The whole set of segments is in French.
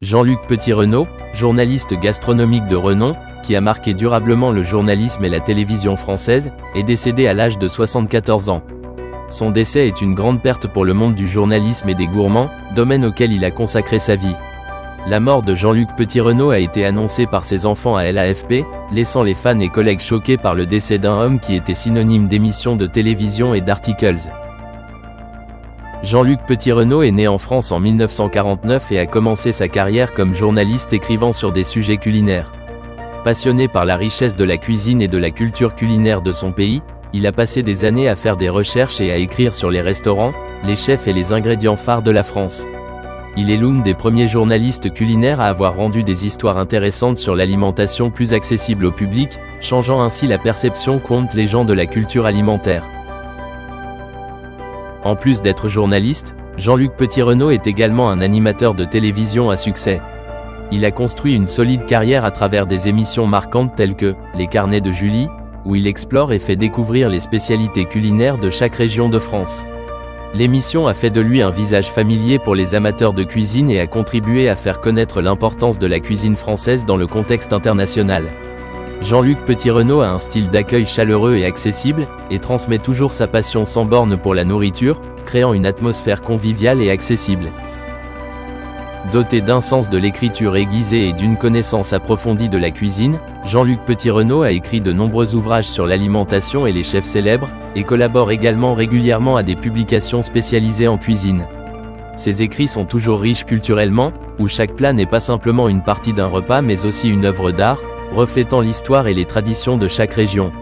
Jean-Luc Petit-Renaud, journaliste gastronomique de renom, qui a marqué durablement le journalisme et la télévision française, est décédé à l'âge de 74 ans. Son décès est une grande perte pour le monde du journalisme et des gourmands, domaine auquel il a consacré sa vie. La mort de Jean-Luc Petit-Renaud a été annoncée par ses enfants à l'AFP, laissant les fans et collègues choqués par le décès d'un homme qui était synonyme d'émissions de télévision et d'articles. Jean-Luc Petit-Renaud est né en France en 1949 et a commencé sa carrière comme journaliste écrivant sur des sujets culinaires. Passionné par la richesse de la cuisine et de la culture culinaire de son pays, il a passé des années à faire des recherches et à écrire sur les restaurants, les chefs et les ingrédients phares de la France. Il est l'un des premiers journalistes culinaires à avoir rendu des histoires intéressantes sur l'alimentation plus accessible au public, changeant ainsi la perception qu'ont les gens de la culture alimentaire. En plus d'être journaliste, Jean-Luc Petit-Renaud est également un animateur de télévision à succès. Il a construit une solide carrière à travers des émissions marquantes telles que « Les Carnets de Julie », où il explore et fait découvrir les spécialités culinaires de chaque région de France. L'émission a fait de lui un visage familier pour les amateurs de cuisine et a contribué à faire connaître l'importance de la cuisine française dans le contexte international. Jean-Luc Petit-Renaud a un style d'accueil chaleureux et accessible, et transmet toujours sa passion sans borne pour la nourriture, créant une atmosphère conviviale et accessible. Doté d'un sens de l'écriture aiguisé et d'une connaissance approfondie de la cuisine, Jean-Luc Petit-Renaud a écrit de nombreux ouvrages sur l'alimentation et les chefs célèbres, et collabore également régulièrement à des publications spécialisées en cuisine. Ses écrits sont toujours riches culturellement, où chaque plat n'est pas simplement une partie d'un repas mais aussi une œuvre d'art, reflétant l'histoire et les traditions de chaque région.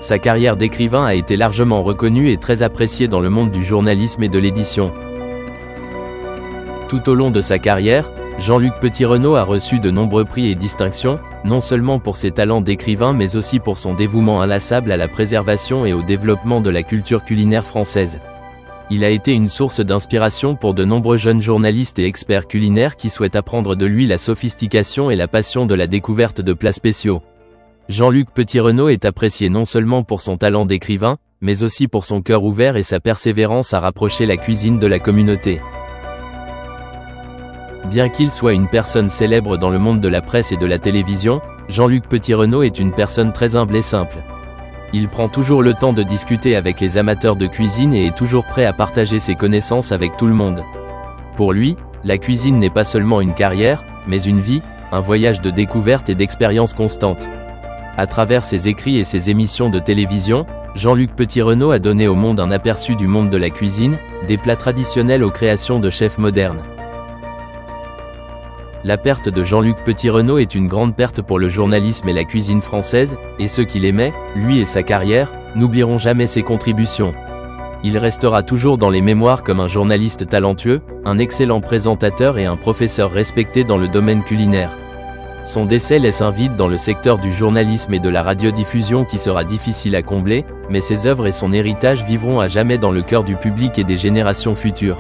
Sa carrière d'écrivain a été largement reconnue et très appréciée dans le monde du journalisme et de l'édition. Tout au long de sa carrière, Jean-Luc Petit-Renaud a reçu de nombreux prix et distinctions, non seulement pour ses talents d'écrivain mais aussi pour son dévouement inlassable à la préservation et au développement de la culture culinaire française. Il a été une source d'inspiration pour de nombreux jeunes journalistes et experts culinaires qui souhaitent apprendre de lui la sophistication et la passion de la découverte de plats spéciaux. Jean-Luc Petit-Renaud est apprécié non seulement pour son talent d'écrivain, mais aussi pour son cœur ouvert et sa persévérance à rapprocher la cuisine de la communauté. Bien qu'il soit une personne célèbre dans le monde de la presse et de la télévision, Jean-Luc Petit-Renaud est une personne très humble et simple. Il prend toujours le temps de discuter avec les amateurs de cuisine et est toujours prêt à partager ses connaissances avec tout le monde. Pour lui, la cuisine n'est pas seulement une carrière, mais une vie, un voyage de découverte et d'expérience constante. À travers ses écrits et ses émissions de télévision, Jean-Luc Petit-Renaud a donné au monde un aperçu du monde de la cuisine, des plats traditionnels aux créations de chefs modernes. La perte de Jean-Luc Petit-Renaud est une grande perte pour le journalisme et la cuisine française, et ceux qui l'aimaient, lui et sa carrière, n'oublieront jamais ses contributions. Il restera toujours dans les mémoires comme un journaliste talentueux, un excellent présentateur et un professeur respecté dans le domaine culinaire. Son décès laisse un vide dans le secteur du journalisme et de la radiodiffusion qui sera difficile à combler, mais ses œuvres et son héritage vivront à jamais dans le cœur du public et des générations futures.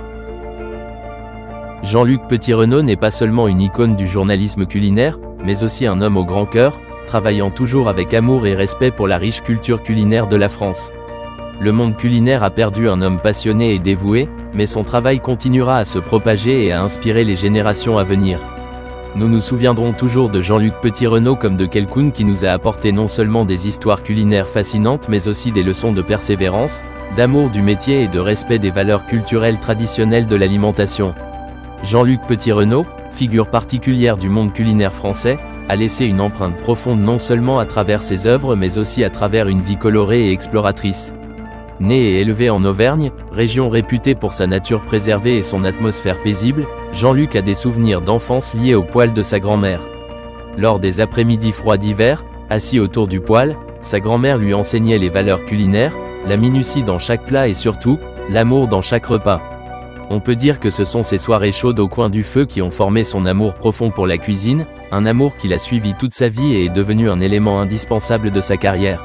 Jean-Luc Petit-Renaud n'est pas seulement une icône du journalisme culinaire, mais aussi un homme au grand cœur, travaillant toujours avec amour et respect pour la riche culture culinaire de la France. Le monde culinaire a perdu un homme passionné et dévoué, mais son travail continuera à se propager et à inspirer les générations à venir. Nous nous souviendrons toujours de Jean-Luc Petit-Renaud comme de quelqu'un qui nous a apporté non seulement des histoires culinaires fascinantes mais aussi des leçons de persévérance, d'amour du métier et de respect des valeurs culturelles traditionnelles de l'alimentation. Jean-Luc Petit-Renaud, figure particulière du monde culinaire français, a laissé une empreinte profonde non seulement à travers ses œuvres mais aussi à travers une vie colorée et exploratrice. Né et élevé en Auvergne, région réputée pour sa nature préservée et son atmosphère paisible, Jean-Luc a des souvenirs d'enfance liés au poêle de sa grand-mère. Lors des après-midi froids d'hiver, assis autour du poêle, sa grand-mère lui enseignait les valeurs culinaires, la minutie dans chaque plat et surtout, l'amour dans chaque repas. On peut dire que ce sont ces soirées chaudes au coin du feu qui ont formé son amour profond pour la cuisine, un amour qu'il a suivi toute sa vie et est devenu un élément indispensable de sa carrière.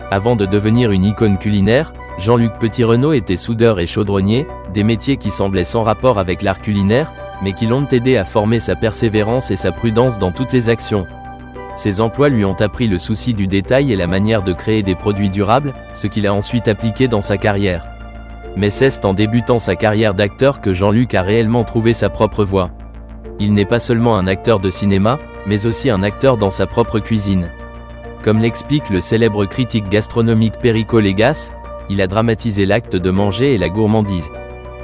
Avant de devenir une icône culinaire, Jean-Luc Petit-Renaud était soudeur et chaudronnier, des métiers qui semblaient sans rapport avec l'art culinaire, mais qui l'ont aidé à former sa persévérance et sa prudence dans toutes les actions. Ces emplois lui ont appris le souci du détail et la manière de créer des produits durables, ce qu'il a ensuite appliqué dans sa carrière. Mais c'est en débutant sa carrière d'acteur que Jean-Luc a réellement trouvé sa propre voie. Il n'est pas seulement un acteur de cinéma, mais aussi un acteur dans sa propre cuisine. Comme l'explique le célèbre critique gastronomique Perico Légas, il a dramatisé l'acte de manger et la gourmandise.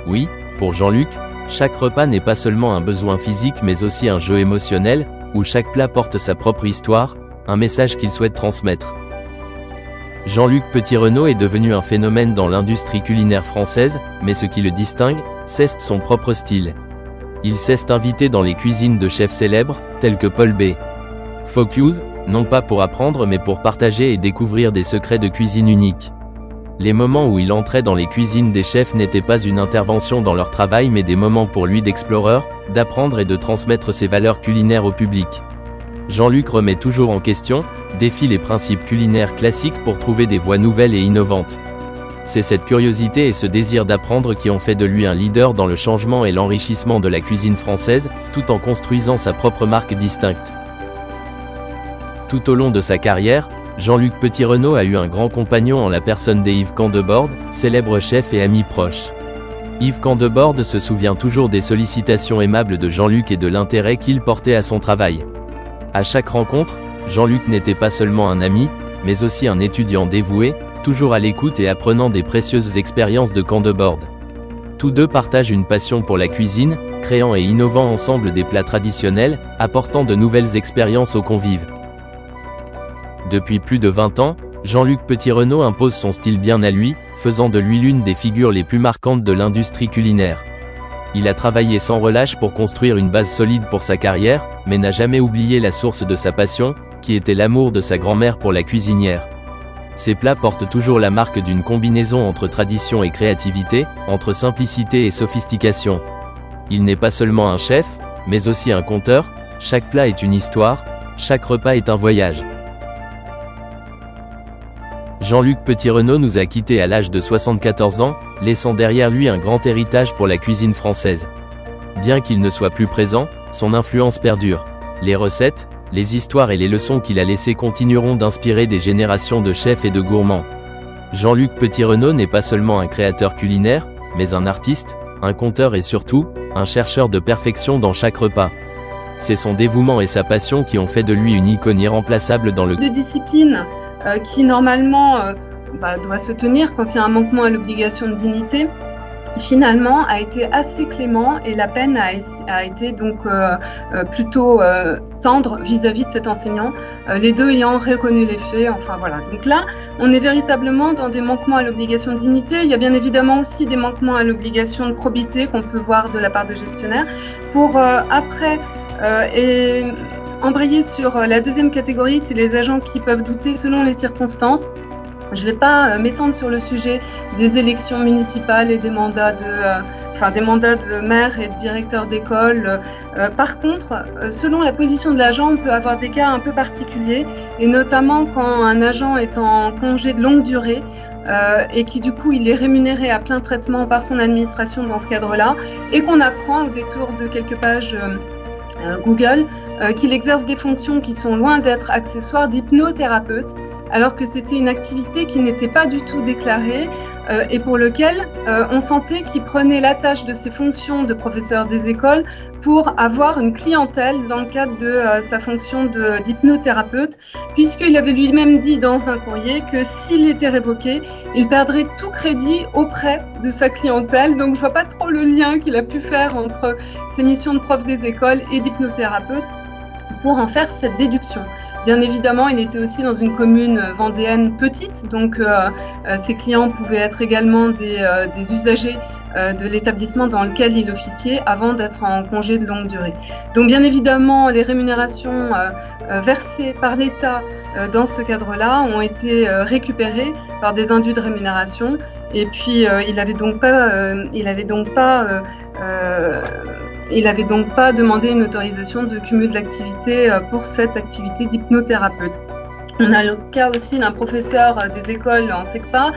Oui, pour Jean-Luc, chaque repas n'est pas seulement un besoin physique mais aussi un jeu émotionnel, où chaque plat porte sa propre histoire, un message qu'il souhaite transmettre. Jean-Luc Petit-Renaud est devenu un phénomène dans l'industrie culinaire française, mais ce qui le distingue, c'est son propre style. Il s'est invité dans les cuisines de chefs célèbres, tels que Paul B. Bocuse, non pas pour apprendre mais pour partager et découvrir des secrets de cuisine uniques. Les moments où il entrait dans les cuisines des chefs n'étaient pas une intervention dans leur travail mais des moments pour lui d'explorer, d'apprendre et de transmettre ses valeurs culinaires au public. Jean-Luc remet toujours en question, défie les principes culinaires classiques pour trouver des voies nouvelles et innovantes. C'est cette curiosité et ce désir d'apprendre qui ont fait de lui un leader dans le changement et l'enrichissement de la cuisine française, tout en construisant sa propre marque distincte. Tout au long de sa carrière, Jean-Luc Petit-Renaud a eu un grand compagnon en la personne d'Yves Candeborde, célèbre chef et ami proche. Yves Candeborde se souvient toujours des sollicitations aimables de Jean-Luc et de l'intérêt qu'il portait à son travail. À chaque rencontre, Jean-Luc n'était pas seulement un ami, mais aussi un étudiant dévoué, toujours à l'écoute et apprenant des précieuses expériences de Candeborde. Tous deux partagent une passion pour la cuisine, créant et innovant ensemble des plats traditionnels, apportant de nouvelles expériences aux convives. Depuis plus de 20 ans, Jean-Luc Petit-Renaud impose son style bien à lui, faisant de lui l'une des figures les plus marquantes de l'industrie culinaire. Il a travaillé sans relâche pour construire une base solide pour sa carrière, mais n'a jamais oublié la source de sa passion, qui était l'amour de sa grand-mère pour la cuisinière. Ses plats portent toujours la marque d'une combinaison entre tradition et créativité, entre simplicité et sophistication. Il n'est pas seulement un chef, mais aussi un conteur, chaque plat est une histoire, chaque repas est un voyage. Jean-Luc Petit-Renaud nous a quittés à l'âge de 74 ans, laissant derrière lui un grand héritage pour la cuisine française. Bien qu'il ne soit plus présent, son influence perdure. Les recettes, les histoires et les leçons qu'il a laissées continueront d'inspirer des générations de chefs et de gourmands. Jean-Luc Petit-Renaud n'est pas seulement un créateur culinaire, mais un artiste, un conteur et surtout, un chercheur de perfection dans chaque repas. C'est son dévouement et sa passion qui ont fait de lui une icône irremplaçable dans le de discipline qui normalement doit se tenir quand il y a un manquement à l'obligation de dignité, finalement a été assez clément et la peine a été donc plutôt tendre vis-à-vis de cet enseignant, les deux ayant reconnu les faits, enfin voilà. Donc là, on est véritablement dans des manquements à l'obligation de dignité. Il y a bien évidemment aussi des manquements à l'obligation de probité qu'on peut voir de la part de gestionnaires. Pour après embrayer sur la deuxième catégorie, c'est les agents qui peuvent douter selon les circonstances. Je ne vais pas m'étendre sur le sujet des élections municipales et des mandats de maire et de directeur d'école. Par contre, selon la position de l'agent, on peut avoir des cas un peu particuliers, et notamment quand un agent est en congé de longue durée et qui du coup il est rémunéré à plein traitement par son administration dans ce cadre-là, et qu'on apprend au détour de quelques pages Google qu'il exerce des fonctions qui sont loin d'être accessoires d'hypnothérapeute, alors que c'était une activité qui n'était pas du tout déclarée et pour lequel on sentait qu'il prenait la tâche de ses fonctions de professeur des écoles pour avoir une clientèle dans le cadre de sa fonction d'hypnothérapeute, puisqu'il avait lui-même dit dans un courrier que s'il était révoqué, il perdrait tout crédit auprès de sa clientèle. Donc je vois pas trop le lien qu'il a pu faire entre ses missions de prof des écoles et d'hypnothérapeute pour en faire cette déduction. Bien évidemment, il était aussi dans une commune vendéenne petite, donc ses clients pouvaient être également des usagers de l'établissement dans lequel il officiait avant d'être en congé de longue durée. Donc bien évidemment, les rémunérations versées par l'État dans ce cadre-là ont été récupérées par des indus de rémunération, et puis il n'avait donc pas demandé une autorisation de cumul d'activité pour cette activité d'hypnothérapeute. On a le cas aussi d'un professeur des écoles en SECPA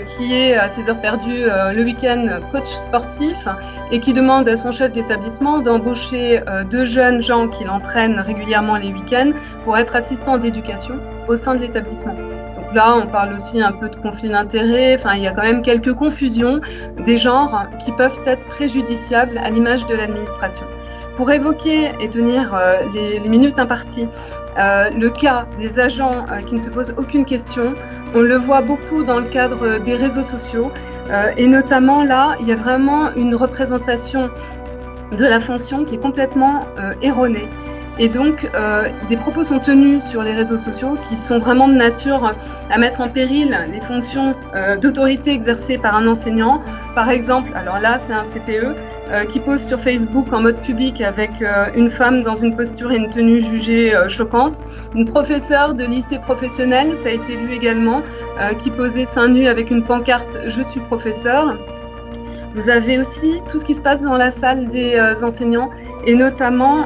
qui est à ses heures perdues le week-end coach sportif et qui demande à son chef d'établissement d'embaucher 2 jeunes gens qu'il entraîne régulièrement les week-ends pour être assistants d'éducation au sein de l'établissement. Donc là, on parle aussi un peu de conflit d'intérêts, enfin il y a quand même quelques confusions des genres qui peuvent être préjudiciables à l'image de l'administration. Pour évoquer et tenir les minutes imparties, le cas des agents qui ne se posent aucune question, on le voit beaucoup dans le cadre des réseaux sociaux et notamment là, il y a vraiment une représentation de la fonction qui est complètement erronée. Et donc, des propos sont tenus sur les réseaux sociaux qui sont vraiment de nature à mettre en péril les fonctions d'autorité exercées par un enseignant. Par exemple, alors là, c'est un CPE qui pose sur Facebook en mode public avec une femme dans une posture et une tenue jugée choquante. Une professeure de lycée professionnel, ça a été vu également, qui posait seins nus avec une pancarte « Je suis professeur ». Vous avez aussi tout ce qui se passe dans la salle des enseignants et notamment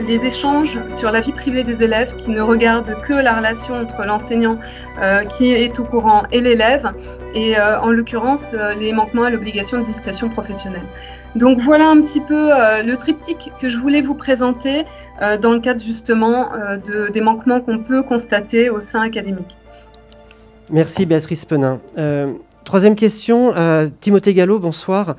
les échanges sur la vie privée des élèves qui ne regardent que la relation entre l'enseignant qui est au courant et l'élève et en l'occurrence les manquements à l'obligation de discrétion professionnelle. Donc voilà un petit peu le triptyque que je voulais vous présenter dans le cadre justement des manquements qu'on peut constater au sein académique. Merci Béatrice Penin. Troisième question, Timothée Gallo, bonsoir.